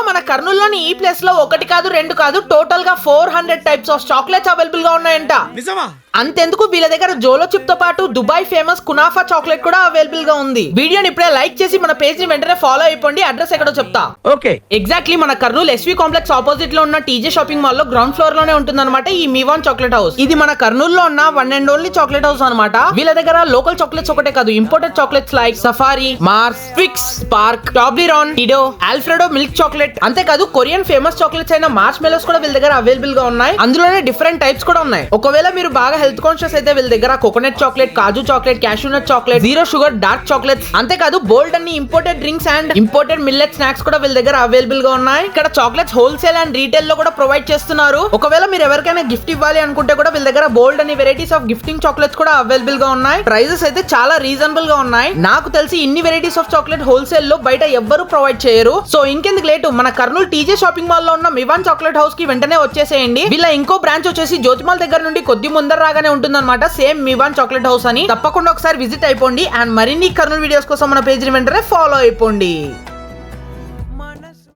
మన కర్నూలులోని ఈ ప్లేస్ లో ఒకటి కాదు రెండు కాదు టోటల్ గా 400 టైప్స్ ఆఫ్ చాక్లెట్స్ అవైలబుల్ గా ఉన్నాయంట. అంతెందుకు వీళ్ళ దగ్గర జోలో చిప్ తో పాటు దుబాయ్ ఫేమస్ కునాఫా చాక్లెట్ కూడా అవైలబుల్ గా ఉంది. వీడియోని ఇప్పుడే లైక్ చేసి మన పేజ్ ని వెంటనే ఫాలో అయిపోండి. అడ్రస్ ఎక్కడో చెప్తా. ఓకే, ఎగ్జాక్ట్లీ మన కర్నూలు ఎస్వి కాంప్లెక్స్ ఆపోజిట్ లో ఉన్న టీజే షాపింగ్ మాల్ లో గ్రౌండ్ ఫ్లోర్ లోనే ఉంటుందన్నమాట ఈ మివాన్ చాక్లెట్ హౌస్. ఇది మన కర్నూలులో ఉన్న one and only chocolate house అన్నమాట. వీళ్ళ దగ్గర లోకల్ చాక్లెట్స్ ఒకటే కాదు, imported chocolates like Safari, Mars, Twix, Spark, Toblerone, Tido, Alfredo milk chocolate, అంతేకాదు కొరియన్ ఫేమస్ చాక్లెట్స్ అయిన మార్ష్ మెలోస్ కూడా వీళ్ళ దగ్గర అవైలబుల్ గా ఉన్నాయి. అందులోనే డిఫరెంట్ టైప్స్ కూడా ఉన్నాయి. ఒకవేళ మీరు బాగా హెల్త్ కాన్షియస్ అయితే వీళ్ళ దగ్గర కోకోనట్ చాక్లెట్, కాజు chocolate, cashew nut chocolate, zero sugar dark chocolates, అంతేకాదు బోల్డ్ అన్ని imported drinks and imported millet snacks కూడా వీళ్ళ దగ్గర అవైలబుల్ గా ఉన్నాయి. ఇక్కడ చాక్లెట్స్ హోల్సేల్ అండ్ రీటైల్ లో కూడా ప్రొవైడ్ చేస్తున్నారు. ఒకవేళ మీరు ఎవరికైనా గిఫ్ట్ ఇవ్వాలి అనుకుంటే కూడా వీళ్ళ దగ్గర బోల్డ్ అన్ని వెరైటీస్ ఆఫ్ గిఫ్టింగ్ చాక్లెట్స్ కూడా అవైలబుల్ గా ఉన్నాయి. ప్రైజెస్ అయితే చాలా రీజనబుల్ గా ఉన్నాయి. నాకు తెలిసి ఇన్ని వెరైటీస్ ఆఫ్ చాక్లెట్ హోల్సేల్ లో బయట ఎవ్వరూ ప్రొవైడ్ చేయరు. సో ఇంకెందుకు లేటు, మన కర్నూలు టీజే షాపింగ్ మాల్ లో ఉన్న మివాన్ చాక్లెట్ హౌస్ కి వెంటనే వచ్చేసేయండి. వీళ్ళ ఇంకో బ్రాంచ్ వచ్చేసి జ్యోతిమాల్ దగ్గర నుండి కొద్ది ముందర రాగానే ఉంటుందన్నమాట, సేమ్ మివాన్ చాక్లెట్ హౌస్ అని. తప్పకుండా ఒకసారి విజిట్ అయిపోండి. అండ్ మరిన్ని కర్నూలు వీడియోస్ కోసం మన పేజ్ ని వెంటనే ఫాలో అయిపోండి.